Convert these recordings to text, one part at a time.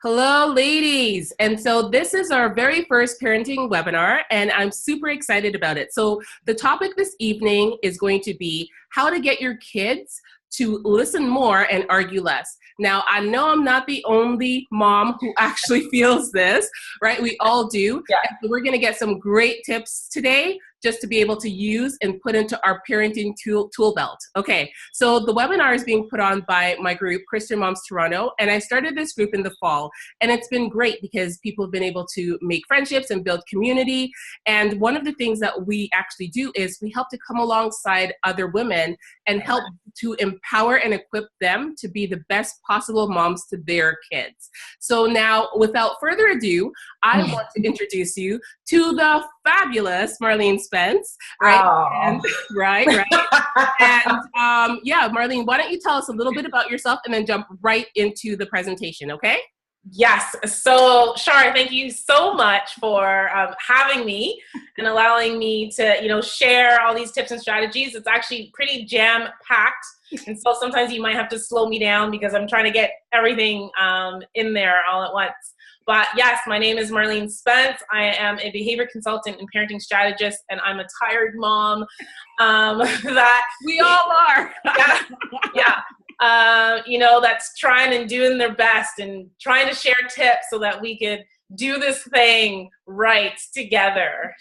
Hello, ladies. And so this is our very first parenting webinar, and I'm super excited about it. So the topic this evening is going to be how to get your kids to listen more and argue less. Now, I know I'm not the only mom who actually feels this, right? We all do. Yeah. And so we're going to get some great tips today just to be able to use and put into our parenting tool belt. Okay, so the webinar is being put on by my group, Christian Moms Toronto, and I started this group in the fall, and it's been great because people have been able to make friendships and build community. And one of the things that we actually do is we help to come alongside other women and help to empower and equip them to be the best possible moms to their kids. So now, without further ado, I want to introduce you to the fabulous Marlene Spence, right? Oh. And, right. And yeah, Marlene, why don't you tell us a little bit about yourself and then jump right into the presentation, okay? Yes. So, Shar, thank you so much for having me and allowing me to, share all these tips and strategies. It's actually pretty jam-packed, and so sometimes you might have to slow me down because I'm trying to get everything in there all at once. But yes, my name is Marlene Spence. I am a behavior consultant and parenting strategist, and I'm a tired mom. That we all are. Yeah. That's trying and doing their best and trying to share tips so that we could do this thing right together.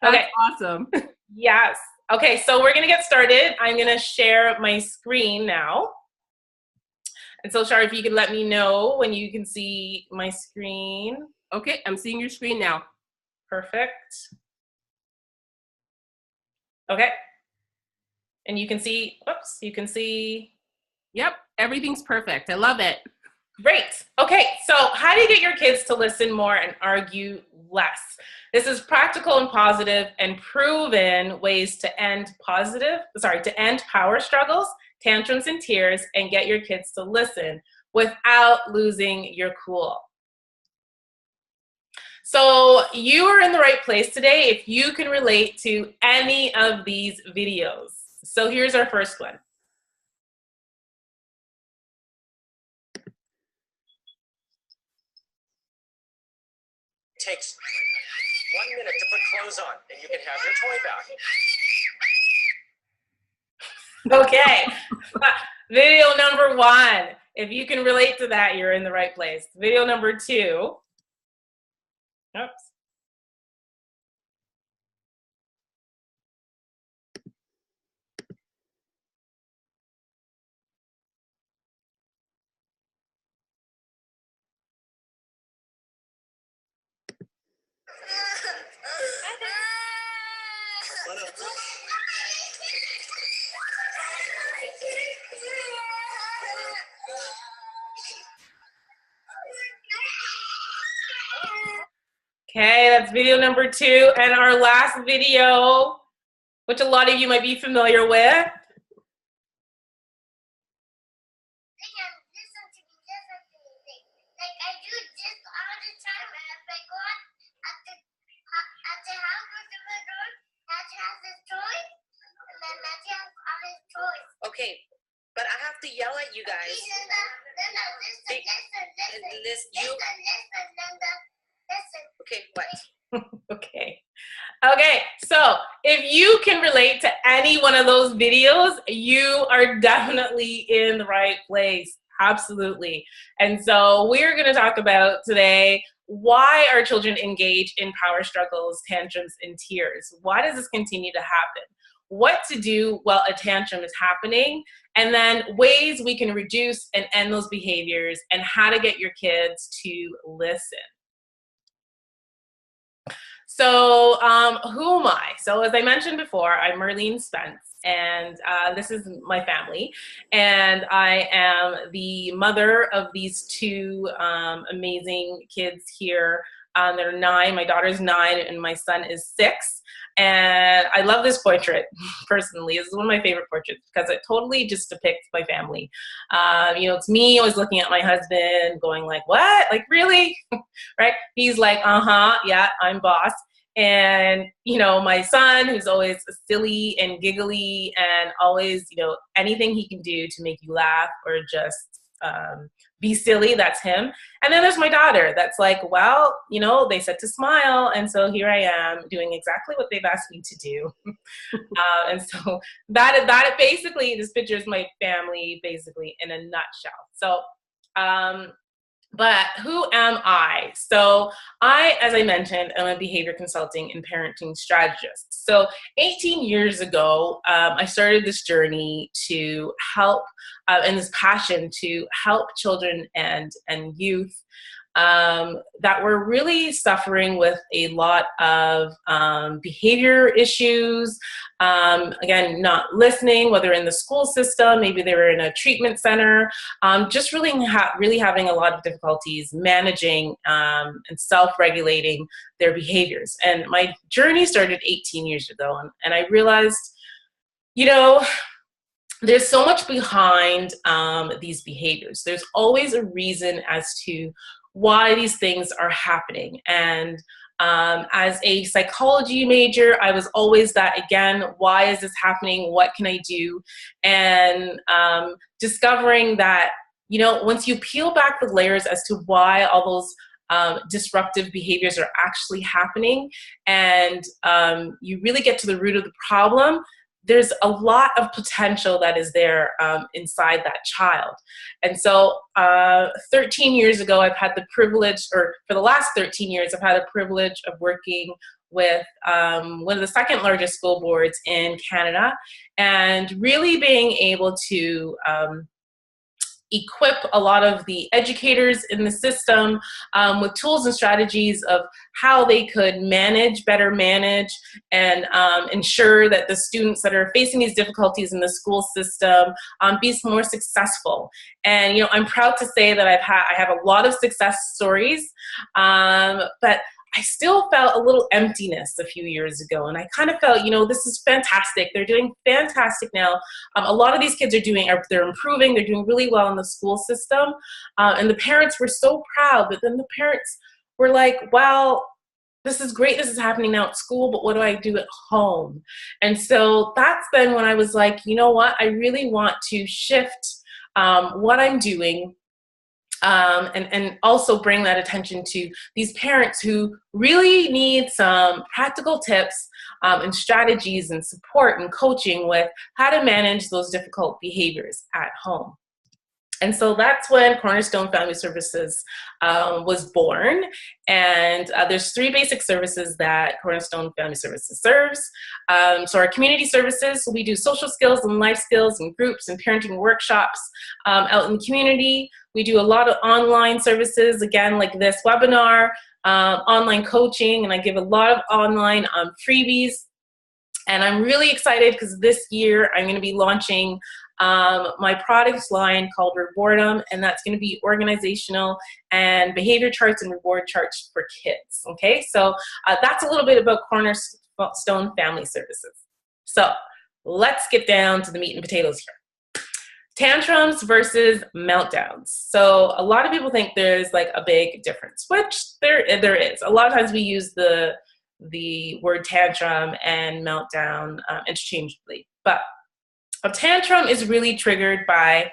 Okay. That's awesome. Yes. Okay, so we're going to get started. I'm going to share my screen now. And so, Shar, if you could let me know when you can see my screen. Okay, I'm seeing your screen now. Perfect. Okay. And you can see, Yep, everything's perfect. I love it. Great. Okay, so how do you get your kids to listen more and argue less? This is practical and positive and proven ways to end power struggles, tantrums, and tears, and get your kids to listen without losing your cool. So you are in the right place today if you can relate to any of these videos. So here's our first one. Takes 1 minute to put clothes on, and you can have your toy back. Okay. Video number 1. If you can relate to that, you're in the right place. Video number 2. Oops. Okay, that's video number 2. And our last video, which a lot of you might be familiar with. Okay, but I have to yell at you guys. Okay, what? Okay, so if you can relate to any one of those videos, you are definitely in the right place. Absolutely. And so we're going to talk about today why our children engage in power struggles, tantrums, and tears. Why does this continue to happen? What to do while a tantrum is happening, and then ways we can reduce and end those behaviors, and how to get your kids to listen. So who am I? So as I mentioned before, I'm Marlene Spence, and this is my family, and I am the mother of these 2 amazing kids here. They're 9. My daughter's 9, and my son is 6. And I love this portrait, personally. This is one of my favorite portraits because it totally just depicts my family. It's me always looking at my husband going like, what? Like, really? Right? He's like, yeah, I'm boss. And, my son, who's always silly and giggly and always, anything he can do to make you laugh or just be silly. That's him. And then there's my daughter. That's like, well, you know, they said to smile. And so here I am doing exactly what they've asked me to do. And so that basically, this picture is my family basically in a nutshell. So, but who am I? So I, as I mentioned, am a behavior consulting and parenting strategist. So 18 years ago, I started this journey to help, and this passion to help children and youth that were really suffering with a lot of behavior issues. Again, not listening, whether in the school system, maybe they were in a treatment center, just really having a lot of difficulties managing and self-regulating their behaviors. And my journey started 18 years ago, and I realized, you know, there's so much behind these behaviors. There's always a reason as to why these things are happening. And as a psychology major, I was always that, again, why is this happening? What can I do? And discovering that, you know, once you peel back the layers as to why all those disruptive behaviors are actually happening, and you really get to the root of the problem, there's a lot of potential that is there inside that child. And so 13 years ago, I've had the privilege, or for the last 13 years, I've had the privilege of working with one of the second largest school boards in Canada, and really being able to equip a lot of the educators in the system with tools and strategies of how they could better manage, and ensure that the students that are facing these difficulties in the school system be more successful. And, you know, I'm proud to say that I have a lot of success stories, but I still felt a little emptiness a few years ago. And I kind of felt, you know, this is fantastic. They're doing fantastic now. A lot of these kids they're improving. They're doing really well in the school system. And the parents were so proud, but then the parents were like, well, this is great. This is happening now at school, but what do I do at home? And so that's then when I was like, you know what? I really want to shift what I'm doing, and also bring that attention to these parents who really need some practical tips and strategies and support and coaching with how to manage those difficult behaviors at home. And so that's when Cornerstone Family Services was born. And there's 3 basic services that Cornerstone Family Services serves. So our community services, so we do social skills and life skills and groups and parenting workshops out in the community. We do a lot of online services, again, like this webinar, online coaching, and I give a lot of online freebies. And I'm really excited because this year I'm going to be launching my products line called Rewardum, and that's going to be organizational and behavior charts and reward charts for kids. Okay, so that's a little bit about Cornerstone Family Services. So let's get down to the meat and potatoes here. Tantrums versus meltdowns. So a lot of people think there's like a big difference, which there is. A lot of times we use the word tantrum and meltdown interchangeably, but a tantrum is really triggered by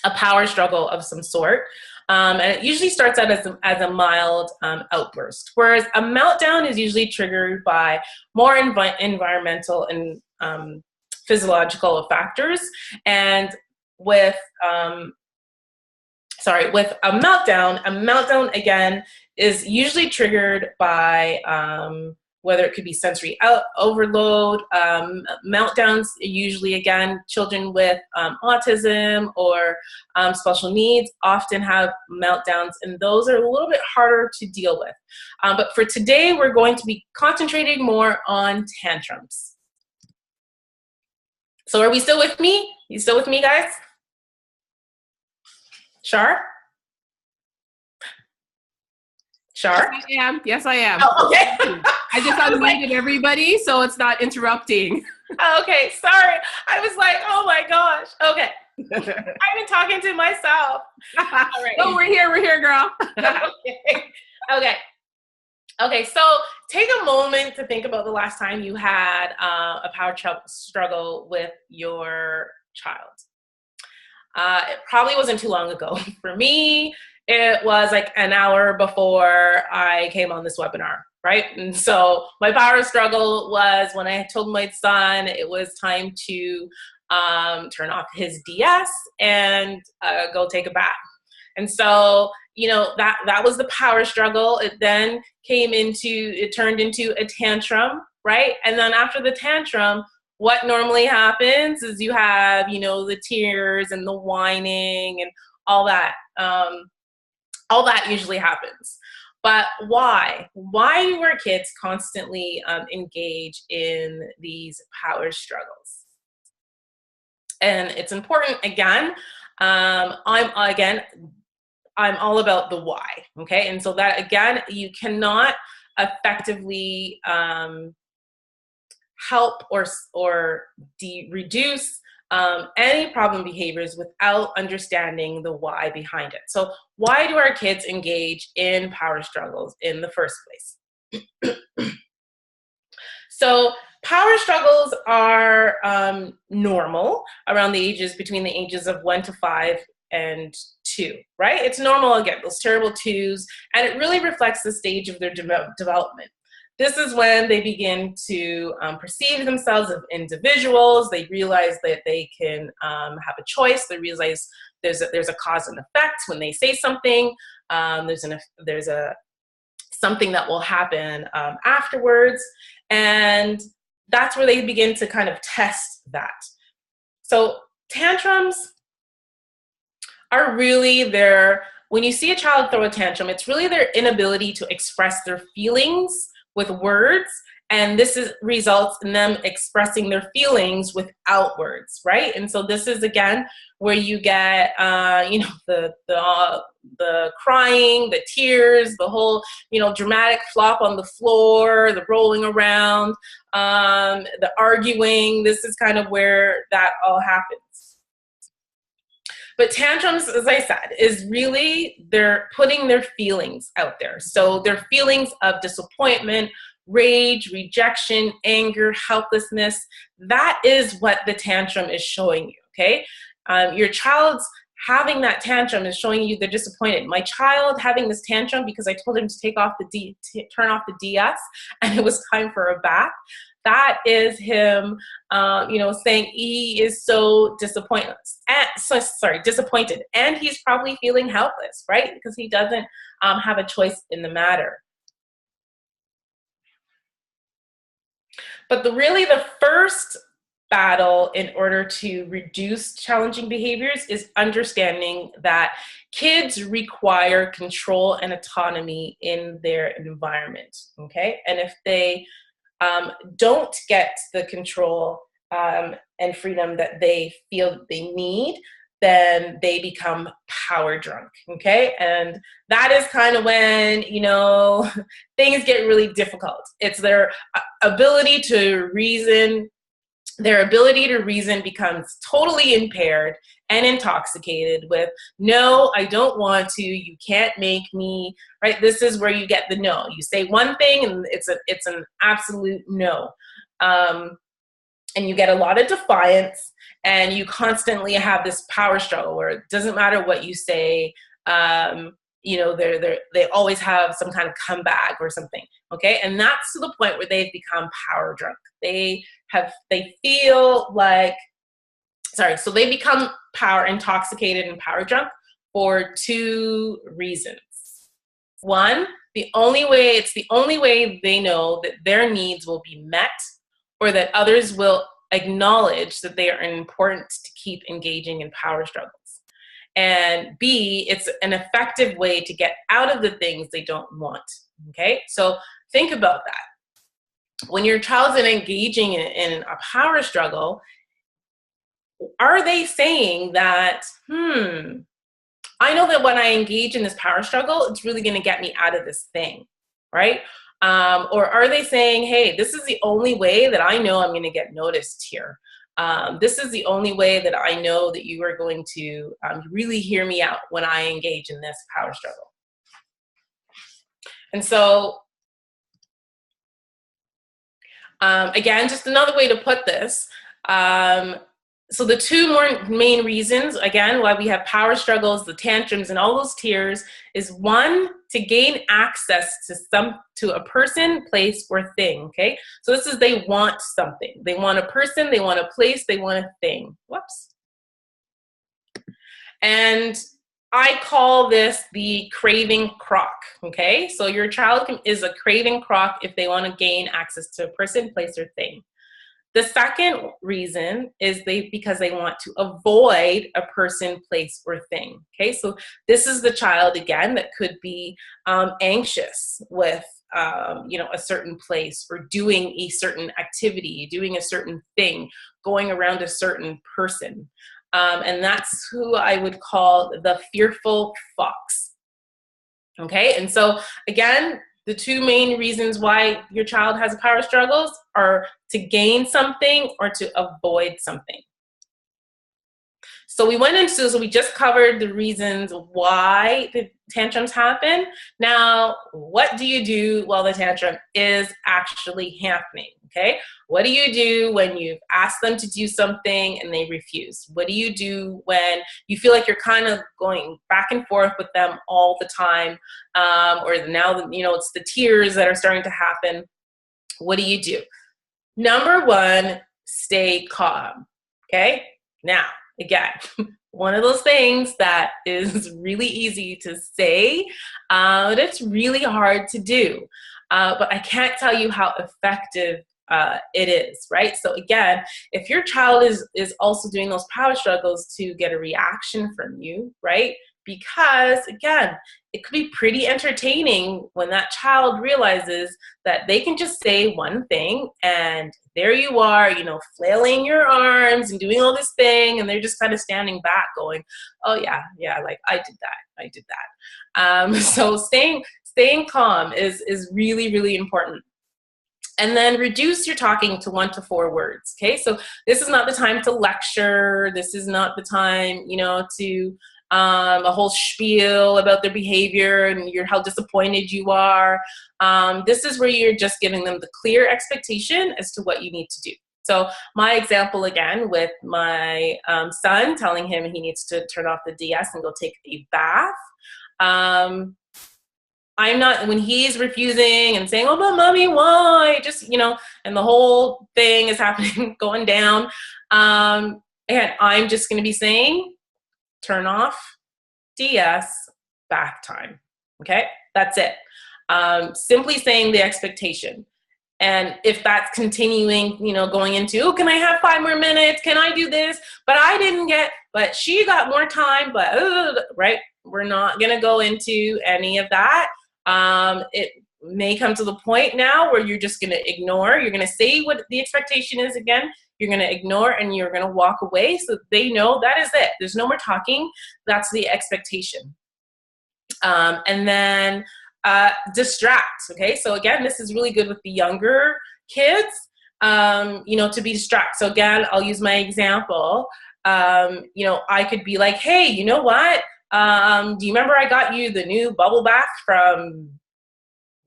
a power struggle of some sort, and it usually starts out as a mild outburst, whereas a meltdown is usually triggered by more environmental and physiological factors. And with a meltdown again is usually triggered by whether it could be sensory overload. Meltdowns, usually, again, children with autism or special needs often have meltdowns, and those are a little bit harder to deal with. But for today, we're going to be concentrating more on tantrums. So are we still with me? You still with me, guys? Shar? Shar? Yes, I am. Yes, I am. Oh, okay. I just unmuted everybody, so it's not interrupting. Okay, sorry. I was like, oh my gosh. Okay. I've been talking to myself. All right. Oh, we're here, girl. Okay, so take a moment to think about the last time you had a power struggle with your child. It probably wasn't too long ago. For me, it was like an hour before I came on this webinar, right? And so my power struggle was when I told my son it was time to turn off his DS and go take a bath. And so, you know, that was the power struggle. It then turned into a tantrum, right? And then after the tantrum, what normally happens is you have, you know, the tears and the whining and all that. All that usually happens. But why? Why do our kids constantly engage in these power struggles? And it's important, again, I'm all about the why, okay? And so that, again, you cannot effectively help or reduce any problem behaviors without understanding the why behind it. So why do our kids engage in power struggles in the first place? So power struggles are normal around between the ages of 1 to 5 and 2, right? It's normal, again, those terrible 2s, and it really reflects the stage of their development. This is when they begin to perceive themselves as individuals. They realize that they can have a choice. They realize there's a cause and effect when they say something. There's something that will happen afterwards, and that's where they begin to kind of test that. So tantrums are really when you see a child throw a tantrum, it's really their inability to express their feelings with words, and this results in them expressing their feelings without words, right? And so this is, again, where you get you know, the crying, the tears, the whole, you know, dramatic flop on the floor, the rolling around, the arguing. This is kind of where that all happens. But tantrums, as I said, is really they're putting their feelings out there. So their feelings of disappointment, rage, rejection, anger, helplessness, that is what the tantrum is showing you, okay? Your child's having that tantrum is showing you they're disappointed. My child having this tantrum because I told him to turn off the DS and it was time for a bath. That is him, you know, saying he is so disappointed, and he's probably feeling helpless, right? Because he doesn't have a choice in the matter. But really the first battle in order to reduce challenging behaviors is understanding that kids require control and autonomy in their environment, okay? And if they don't get the control and freedom that they feel that they need, then they become power drunk, okay? And that is kind of when, you know, things get really difficult. It's their ability to reason. Their ability to reason becomes totally impaired and intoxicated with, no, I don't want to, you can't make me, right? This is where you get the no. You say one thing and it's an absolute no. And you get a lot of defiance, and you constantly have this power struggle where it doesn't matter what you say, you know, they always have some kind of comeback or something, okay? And that's to the point where they've become power drunk. They feel like, so they become power intoxicated and power drunk for 2 reasons. One, it's the only way they know that their needs will be met, or that others will acknowledge that they are important to keep engaging in power struggles. And B, it's an effective way to get out of the things they don't want, okay? So think about that. When your child's engaging in a power struggle, are they saying that, I know that when I engage in this power struggle, it's really gonna get me out of this thing, right? Or are they saying, hey, this is the only way that I know I'm gonna get noticed here. This is the only way that I know that you are going to really hear me out when I engage in this power struggle. And so, again, just another way to put this, So the two more main reasons, again, why we have power struggles, the tantrums, and all those tears is one, to gain access to a person, place, or thing, okay? So this is they want something. They want a person, they want a place, they want a thing. Whoops. And I call this the craving crock, okay? So your child is a craving crock if they want to gain access to a person, place, or thing. The second reason is because they want to avoid a person, place, or thing. Okay, so this is the child, again, that could be anxious with a certain place, or doing a certain activity, doing a certain thing, going around a certain person. And that's who I would call the fearful fox. Okay, and so again, the two main reasons why your child has power struggles are to gain something or to avoid something. So we just covered the reasons why the tantrums happen. Now, what do you do while the tantrum is actually happening? Okay, what do you do when you've asked them to do something and they refuse? What do you do when you feel like you're kind of going back and forth with them all the time, or now it's the tears that are starting to happen? What do you do? Number one, stay calm. Okay, now again, one of those things that is really easy to say, but it's really hard to do. But I can't tell you how effective it is, right? So again, if your child is also doing those power struggles to get a reaction from you, right? Because again, it could be pretty entertaining when that child realizes that they can just say one thing and there you are, flailing your arms and doing all this thing, and they're just kind of standing back going, oh yeah, like I did that. So staying calm is really, really important. And then reduce your talking to 1 to 4 words, okay? So this is not the time to lecture. This is not the time, to a whole spiel about their behavior and how disappointed you are. This is where you're just giving them the clear expectation as to what you need to do. So my example again with my son, telling him he needs to turn off the DS and go take a bath. I'm not, when he's refusing and saying, oh, but mommy, why? Just, and the whole thing is happening, going down. And I'm just going to be saying, turn off DS, bath time. Okay, that's it. Simply saying the expectation. And if that's continuing, going into, oh, can I have 5 more minutes? Can I do this? But she got more time, right? We're not going to go into any of that. It may come to the point now where you're just going to ignore. You're going to say what the expectation is again. You're going to ignore and you're going to walk away so they know that is it. There's no more talking. That's the expectation. And then distract. Okay, so again, this is really good with the younger kids, to be distract. So again, I'll use my example. I could be like, hey, you know what? Do you remember I got you the new bubble bath from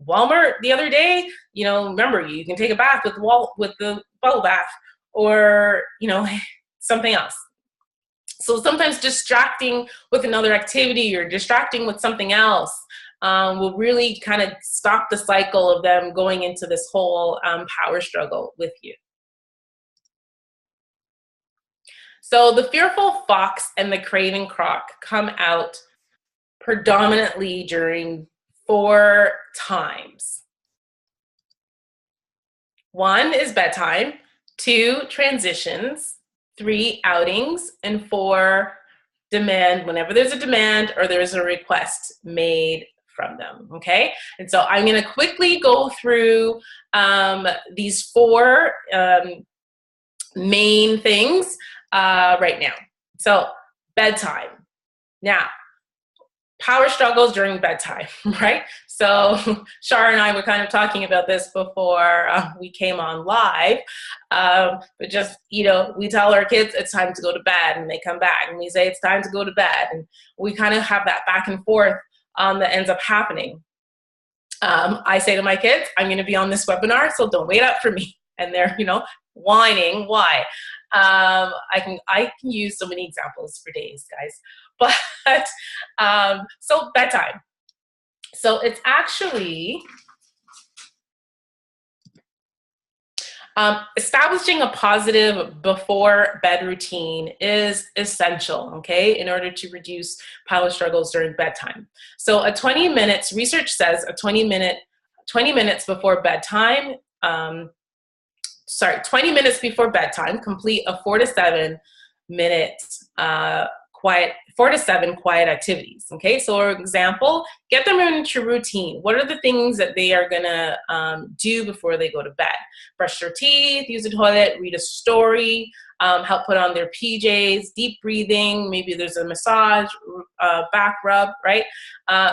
Walmart the other day? Remember, you can take a bath with the bubble bath, or something else. So sometimes distracting with another activity or distracting with something else will really kind of stop the cycle of them going into this whole power struggle with you. So the fearful fox and the craving croc come out predominantly during 4 times. 1 is bedtime, 2 transitions, 3 outings, and 4 demand, whenever there's a demand or there's a request made from them, okay? And so I'm gonna quickly go through these 4 main things right now. So bedtime. Now, power struggles during bedtime, right? So Shar and I were kind of talking about this before we came on live, but just, we tell our kids it's time to go to bed and they come back and we say it's time to go to bed. And we kind of have that back and forth that ends up happening. I say to my kids, I'm going to be on this webinar, so don't wait up for me. And they're, whining, why? I can use so many examples for days, guys. But so bedtime. So it's actually establishing a positive before bed routine is essential, okay, in order to reduce power struggles during bedtime. So a 20 minutes, research says a 20 minutes before bedtime, 20 minutes before bedtime, complete a 4 to 7 minutes quiet, 4 to 7 quiet activities. Okay, so for example, get them into routine. What are the things that they are gonna do before they go to bed? Brush their teeth, use the toilet, read a story, help put on their PJs, deep breathing, maybe there's a massage, back rub, right?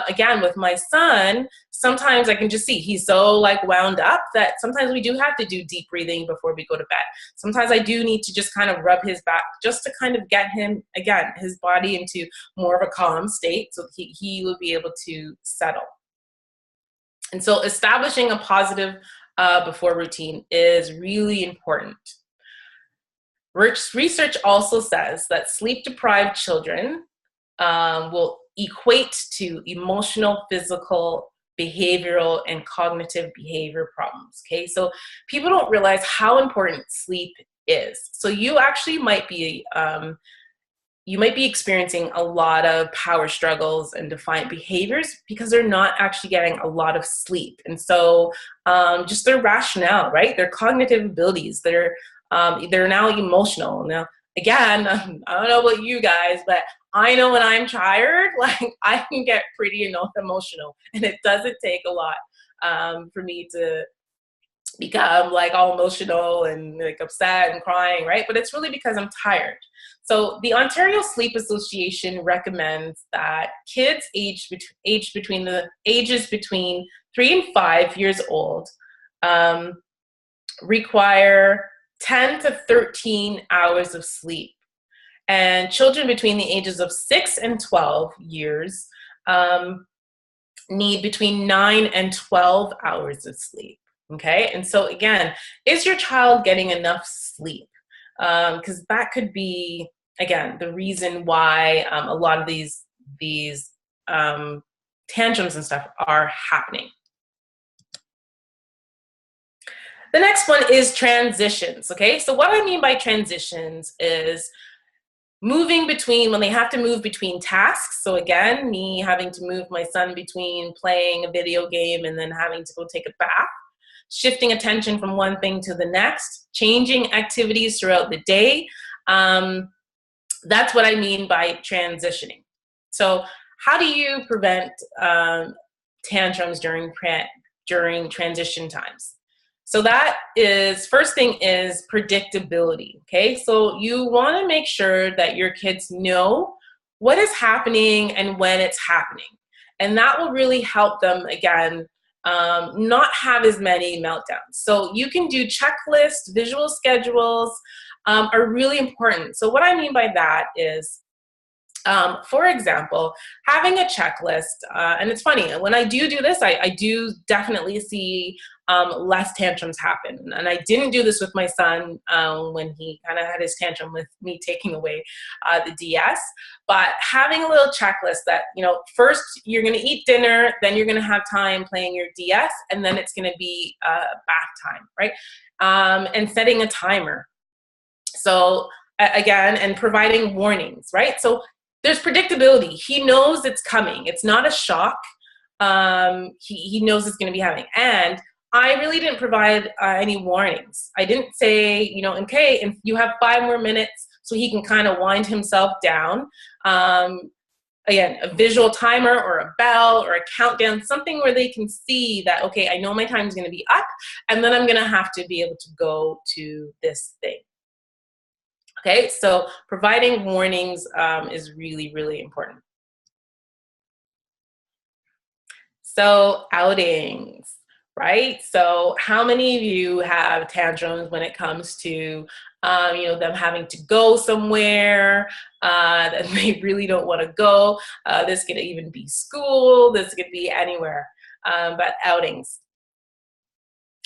Again, with my son, sometimes I can just see he's so like wound up that sometimes we do have to do deep breathing before we go to bed. Sometimes I do need to just kind of rub his back just to kind of get him, again, his body into more of a calm state so he will be able to settle. And so establishing a positive before routine is really important. Research also says that sleep-deprived children will equate to emotional, physical, behavioral, and cognitive behavior problems, okay? So people don't realize how important sleep is. So you actually might be experiencing a lot of power struggles and defiant behaviors because they're not actually getting a lot of sleep. And so just their rationale, right? Their cognitive abilities, they're now emotional. Now, again, I don't know about you guys, but I know when I'm tired, like I can get pretty emotional, and it doesn't take a lot for me to become like all emotional and like upset and crying, right? But it's really because I'm tired. So the Ontario Sleep Association recommends that kids aged between 3 and 5 years old require 10 to 13 hours of sleep. And children between the ages of 6 and 12 years need between 9 and 12 hours of sleep. Okay, and so again, is your child getting enough sleep? Because that could be, again, the reason why a lot of these tantrums and stuff are happening. The next one is transitions, okay? So what I mean by transitions is moving between, when they have to move between tasks. So again, me having to move my son between playing a video game and then having to go take a bath, shifting attention from one thing to the next, changing activities throughout the day. That's what I mean by transitioning. So how do you prevent tantrums during transition times? So that is, first thing is predictability, okay? So you wanna make sure that your kids know what is happening and when it's happening. And that will really help them, again, not have as many meltdowns. So you can do checklists, visual schedules are really important. So what I mean by that is, for example, having a checklist, and it's funny, when I do this, I do definitely see less tantrums happen. And I didn't do this with my son when he kind of had his tantrum with me taking away the DS, but having a little checklist that, first you're gonna eat dinner, then you're gonna have time playing your DS, and then it's gonna be bath time, right? And setting a timer. So again, and providing warnings, right? So there's predictability. He knows it's coming. It's not a shock. He knows it's going to be happening. And I really didn't provide any warnings. I didn't say, okay, if you have 5 more minutes, so he can kind of wind himself down. Again, a visual timer or a bell or a countdown, something where they can see that, okay, I know my time is going to be up, and then I'm going to have to be able to go to this thing. Okay, so providing warnings is really, really important. So outings, right? So how many of you have tantrums when it comes to, them having to go somewhere that they really don't want to go? This could even be school, this could be anywhere, but outings.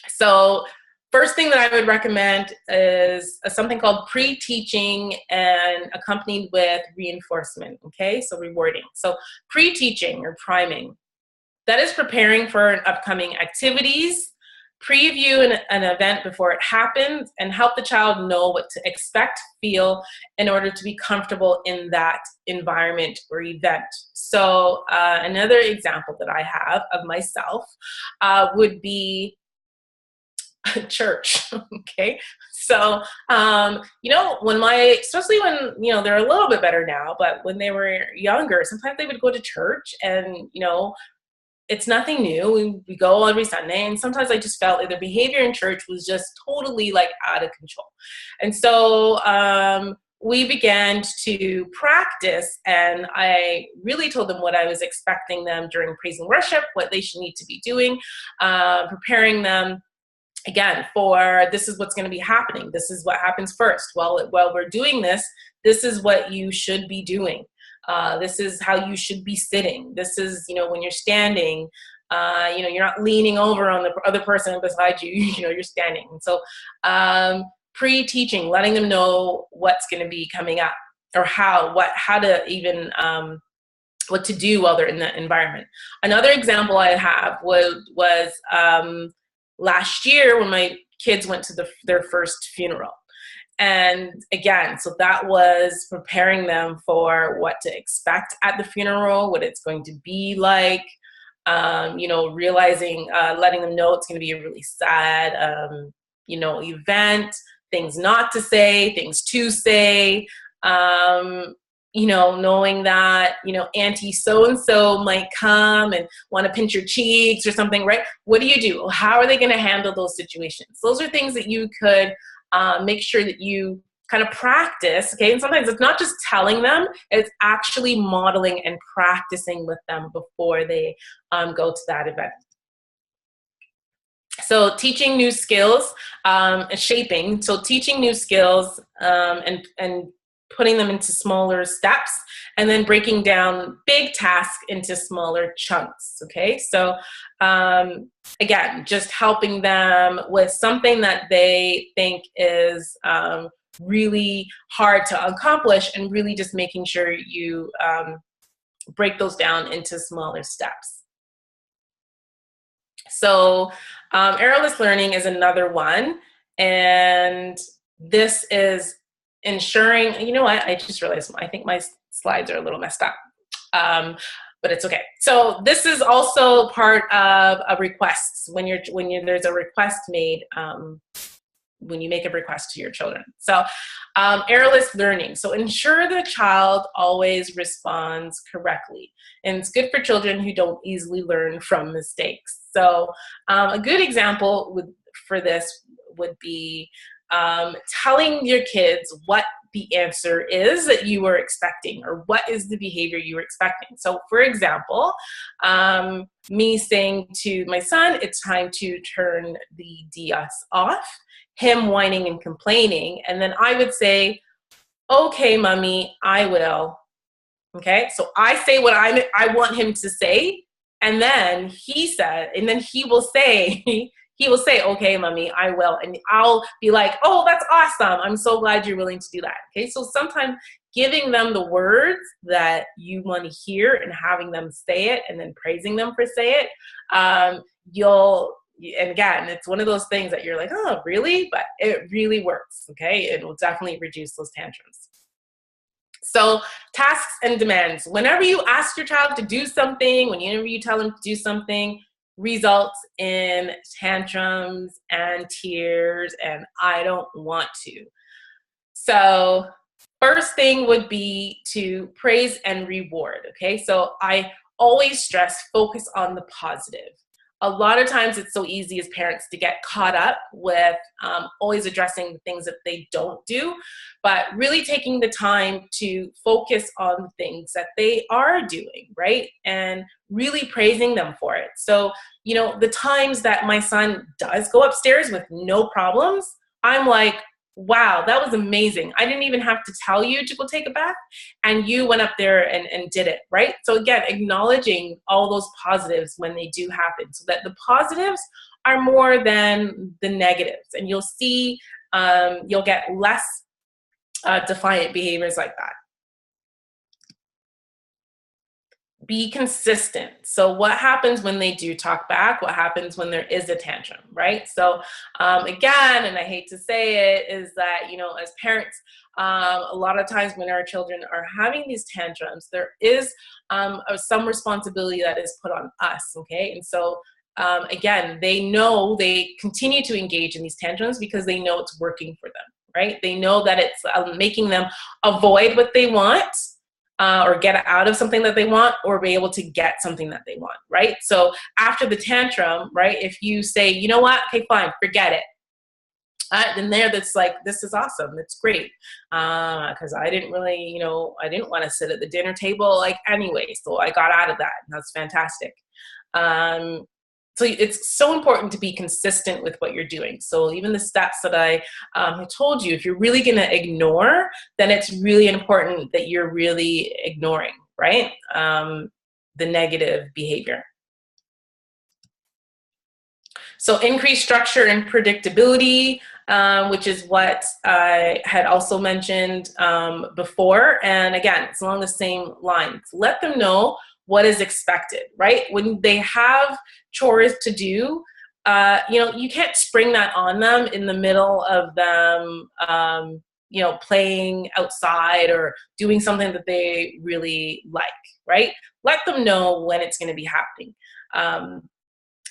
So First thing that I would recommend is something called pre-teaching and accompanied with reinforcement, okay? So rewarding. So pre-teaching or priming, that is preparing for upcoming activities, preview an event before it happens, and help the child know what to expect, feel, in order to be comfortable in that environment or event. So another example that I have of myself would be church. Okay. So, especially when, they're a little bit better now, but when they were younger, sometimes they would go to church and, it's nothing new. We go every Sunday, and sometimes I just felt like the behavior in church was just totally like out of control. And so, we began to practice, and I really told them what I was expecting them during praise and worship, what they should need to be doing, preparing them again for this is what's going to be happening. This is what happens first. While we're doing this, this is what you should be doing. This is how you should be sitting. This is, when you're standing, you're not leaning over on the other person beside you, you're standing. And so pre-teaching, letting them know what's going to be coming up or how to even, what to do while they're in that environment. Another example I have was last year when my kids went to their first funeral. And again, so that was preparing them for what to expect at the funeral, what it's going to be like, realizing, letting them know it's going to be a really sad, event, things not to say, things to say, knowing that, Auntie so-and-so might come and want to pinch your cheeks or something, right? What do you do? How are they going to handle those situations? Those are things that you could make sure that you kind of practice, okay? And sometimes it's not just telling them, it's actually modeling and practicing with them before they go to that event. So teaching new skills, shaping. So teaching new skills and putting them into smaller steps, and then breaking down big tasks into smaller chunks, okay? So again, just helping them with something that they think is really hard to accomplish, and really just making sure you break those down into smaller steps. So errorless learning is another one, and this is ensuring, I just realized I think my slides are a little messed up, but it's okay. So this is also part of a request when there's a request made, when you make a request to your children. So errorless learning. So ensure the child always responds correctly. And it's good for children who don't easily learn from mistakes. So a good example for this would be telling your kids what the answer is that you were expecting, or what is the behavior you were expecting. So for example, me saying to my son, it's time to turn the DS off, him whining and complaining, and then I would say, okay, mommy, I will. Okay, so I say what I want him to say, and then he will say, okay, mommy, I will. And I'll be like, oh, that's awesome. I'm so glad you're willing to do that. Okay, so sometimes giving them the words that you want to hear and having them say it, and then praising them for say it, and again, it's one of those things that you're like, oh, really? But it really works, okay? It will definitely reduce those tantrums. So tasks and demands. Whenever you ask your child to do something, whenever you tell them to do something, results in tantrums and tears and I don't want to. So first thing would be to praise and reward, okay? So I always stress focus on the positive. A lot of times it's so easy as parents to get caught up with always addressing the things that they don't do, but really taking the time to focus on the things that they are doing, right? And really praising them for it. So, the times that my son does go upstairs with no problems, I'm like, wow, that was amazing. I didn't even have to tell you to go take a bath, and you went up there and did it, right? So again, acknowledging all those positives when they do happen, so that the positives are more than the negatives, and you'll see you'll get less defiant behaviors like that. Be consistent. So what happens when they do talk back? What happens when there is a tantrum, right? So again, and I hate to say it, is that, you know, as parents, a lot of times when our children are having these tantrums, there is some responsibility that is put on us, okay? And so again, they continue to engage in these tantrums because they know it's working for them, right? They know that it's making them avoid what they want, or get out of something that they want, or be able to get something that they want, right? So after the tantrum, right, if you say, you know what, okay, fine, forget it. Then that's like, this is awesome, it's great. Because I didn't really, you know, I didn't want to sit at the dinner table like anyway, so I got out of that, and that's fantastic. So it's so important to be consistent with what you're doing. So even the steps that I told you, if you're really going to ignore, then it's really important that you're really ignoring, right? The negative behavior. So increase structure and predictability, which is what I had also mentioned before. And again, it's along the same lines. Let them know what is expected, right? When they have chores to do, you know, you can't spring that on them in the middle of them, you know, playing outside or doing something that they really like, right? Let them know when it's going to be happening.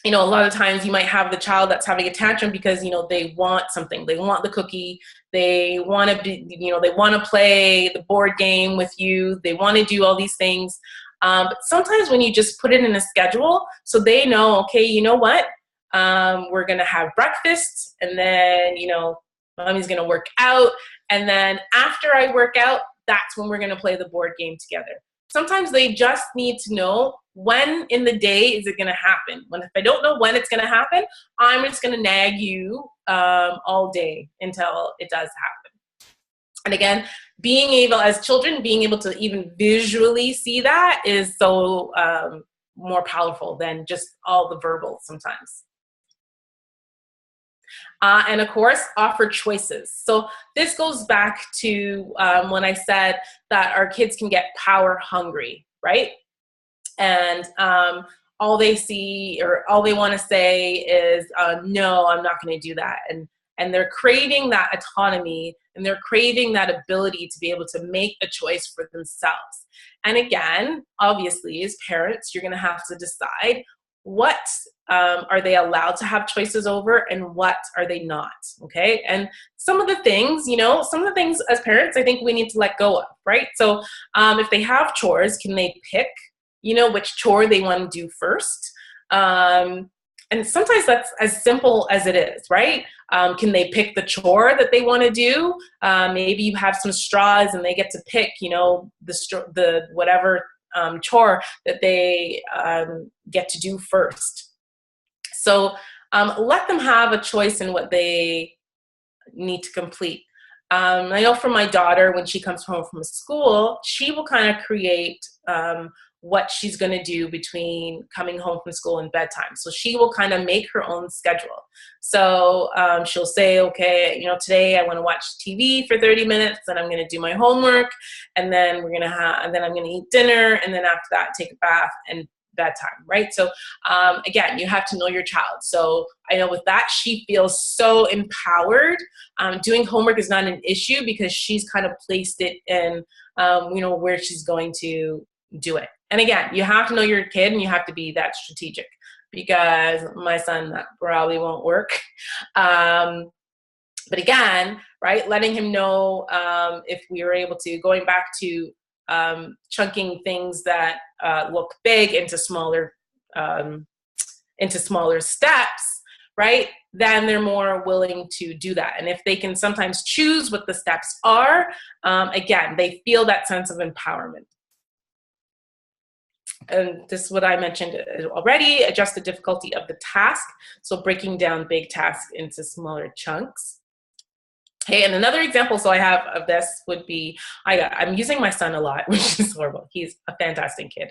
You know, a lot of times you might have the child that's having a tantrum because, you know, they want something. They want the cookie. They want to be, you know, they want to play the board game with you. They want to do all these things. But sometimes when you just put it in a schedule, so they know, okay, you know what, we're going to have breakfast, and then, you know, mommy's going to work out. And then after I work out, that's when we're going to play the board game together. Sometimes they just need to know when in the day is it going to happen. If I don't know when it's going to happen, I'm just going to nag you all day until it does happen. And again, being able, as children, being able to even visually see that is so more powerful than just all the verbal sometimes. And of course, offer choices. So this goes back to when I said that our kids can get power hungry, right? And all they see or all they want to say is, no, I'm not going to do that. And they're craving that autonomy, and they're craving that ability to be able to make a choice for themselves. And again, obviously, as parents, you're going to have to decide what are they allowed to have choices over and what are they not, okay? And some of the things, you know, some of the things as parents, I think we need to let go of, right? So if they have chores, can they pick, you know, which chore they want to do first? And sometimes that's as simple as it is, right? Can they pick the chore that they want to do? Maybe you have some straws and they get to pick, you know, the whatever chore that they get to do first. So let them have a choice in what they need to complete. I know for my daughter, when she comes home from school, she will kind of create what she's going to do between coming home from school and bedtime. So she will kind of make her own schedule. So she'll say, okay, you know, today I want to watch TV for 30 minutes, then I'm going to do my homework, and then I'm going to eat dinner, and then after that, take a bath and bedtime, right? So again, you have to know your child. So I know with that, she feels so empowered. Doing homework is not an issue because she's kind of placed it in, you know, where she's going to do it. And again, you have to know your kid, and you have to be that strategic, because my son, that probably won't work. But again, right, letting him know if we were able to, going back to chunking things that look big into smaller steps, right, then they're more willing to do that. And if they can sometimes choose what the steps are, again, they feel that sense of empowerment. And this is what I mentioned already, adjust the difficulty of the task. So breaking down big tasks into smaller chunks. Hey, and another example, so I have of this would be, I'm using my son a lot, which is horrible. He's a fantastic kid.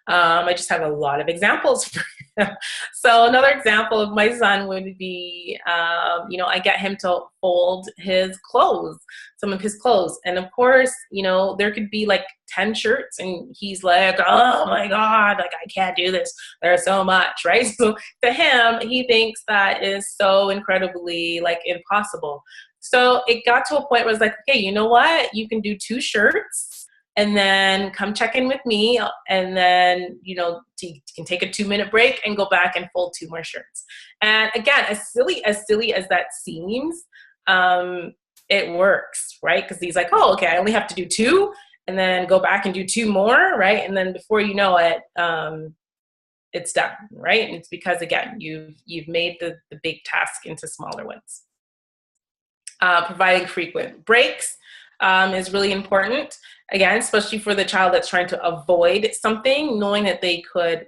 I just have a lot of examples for him. So another example of my son would be, I get him to fold his clothes, some of his clothes. And of course, there could be like 10 shirts and he's like, oh my God, like I can't do this. There's so much, right? So to him, he thinks that is so incredibly like impossible. So it got to a point where it's like, okay, you know what? You can do 2 shirts and then come check in with me. And then, you can take a 2-minute break and go back and fold 2 more shirts. And again, as silly as that seems, it works, right? Because he's like, oh, okay, I only have to do 2 and then go back and do 2 more, right? And then before you know it, it's done, right? And it's because, again, you've made the big task into smaller ones. Providing frequent breaks is really important. Again, especially for the child that's trying to avoid something, knowing that they could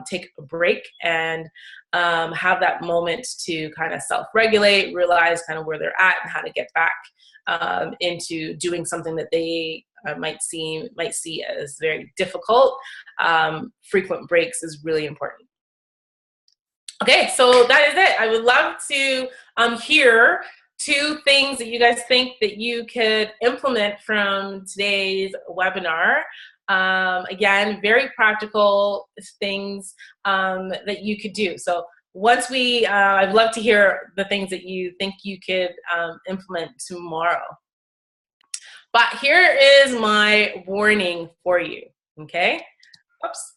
take a break and have that moment to kind of self-regulate, realize kind of where they're at and how to get back into doing something that they might see as very difficult. Frequent breaks is really important. Okay, so that is it. I would love to hear 2 things that you guys think that you could implement from today's webinar. Again, very practical things that you could do. So once I'd love to hear the things that you think you could implement tomorrow. But here is my warning for you, okay? Oops.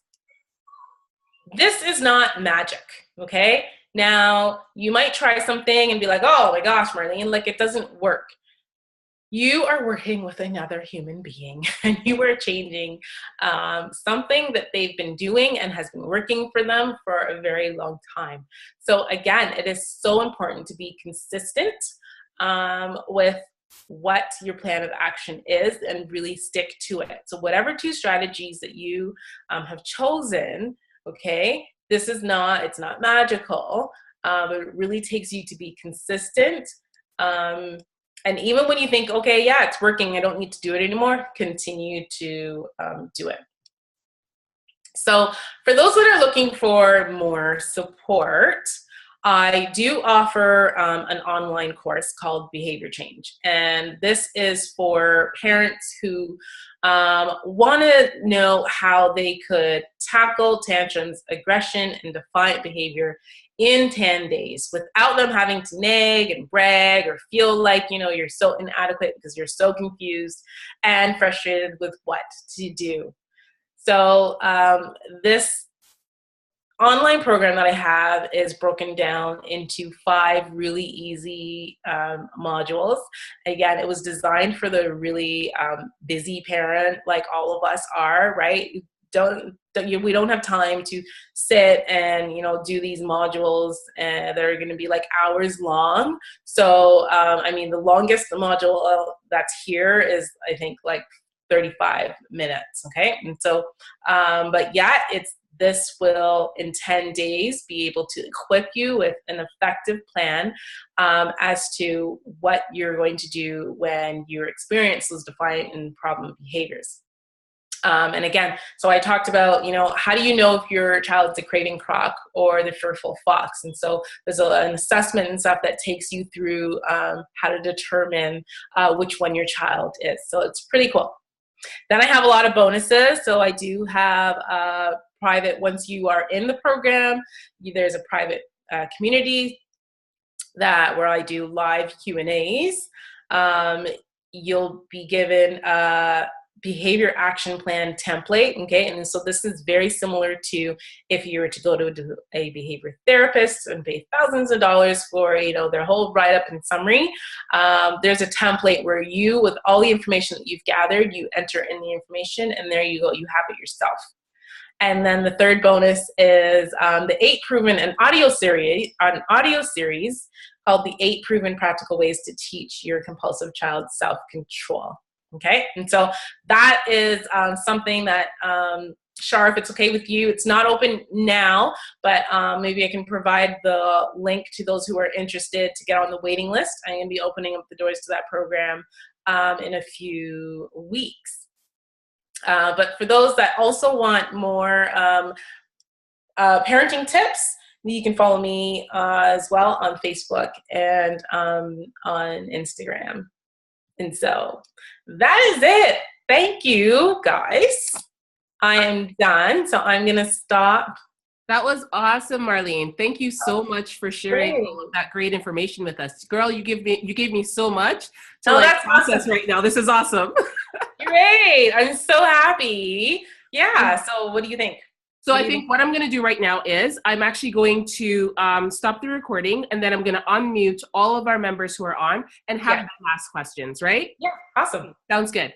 This is not magic, okay? Now, you might try something and be like, oh my gosh, Marlene, like it doesn't work. You are working with another human being and you are changing something that they've been doing and has been working for them for a very long time. So again, it is so important to be consistent with what your plan of action is and really stick to it. So whatever 2 strategies that you have chosen, okay, it's not magical. It really takes you to be consistent. And even when you think, okay, yeah, it's working, I don't need to do it anymore, continue to do it. So for those that are looking for more support, I do offer an online course called Behavior Change. And this is for parents who want to know how they could tackle tantrums, aggression, and defiant behavior in 10 days without them having to nag and brag or feel like, you're so inadequate because you're so confused and frustrated with what to do. So this online program that I have is broken down into 5 really easy modules. Again, it was designed for the really busy parent, like all of us are, right? We don't have time to sit and do these modules that are going to be like hours long. So the longest module that's here is, I think, like 35 minutes. Okay, and so but yeah, this will, in 10 days, be able to equip you with an effective plan as to what you're going to do when you experience those defiant and problem behaviors. And again, so I talked about, how do you know if your child's a craving croc or the fearful fox? And so there's an assessment and stuff that takes you through how to determine which one your child is. So it's pretty cool. Then I have a lot of bonuses. So I do have private, once you are in the program, there's a private community where I do live Q&As. You'll be given a behavior action plan template, okay? And so this is very similar to if you were to go to a behavior therapist and pay thousands of dollars for, their whole write-up and summary. There's a template where you, with all the information that you've gathered, you enter in the information and there you go, you have it yourself. And then the third bonus is the 8 proven an audio series called the 8 proven practical ways to teach your compulsive child self-control. Okay, and so that is something that Shar, if it's okay with you, it's not open now, but maybe I can provide the link to those who are interested to get on the waiting list. I'm going to be opening up the doors to that program in a few weeks. But for those that also want more parenting tips, you can follow me as well on Facebook and on Instagram. And so that is it. Thank you, guys. I am done, so I'm going to stop. That was awesome, Marlene. Thank you so much for sharing all of that great information with us. Girl, you gave me so much to process awesome. Right now. This is awesome. Great. I'm so happy. Yeah. So what do you think? So I think what I'm going to do right now is I'm actually going to stop the recording, and then I'm going to unmute all of our members who are on and have them ask questions, right? Yeah. Awesome. Sounds good.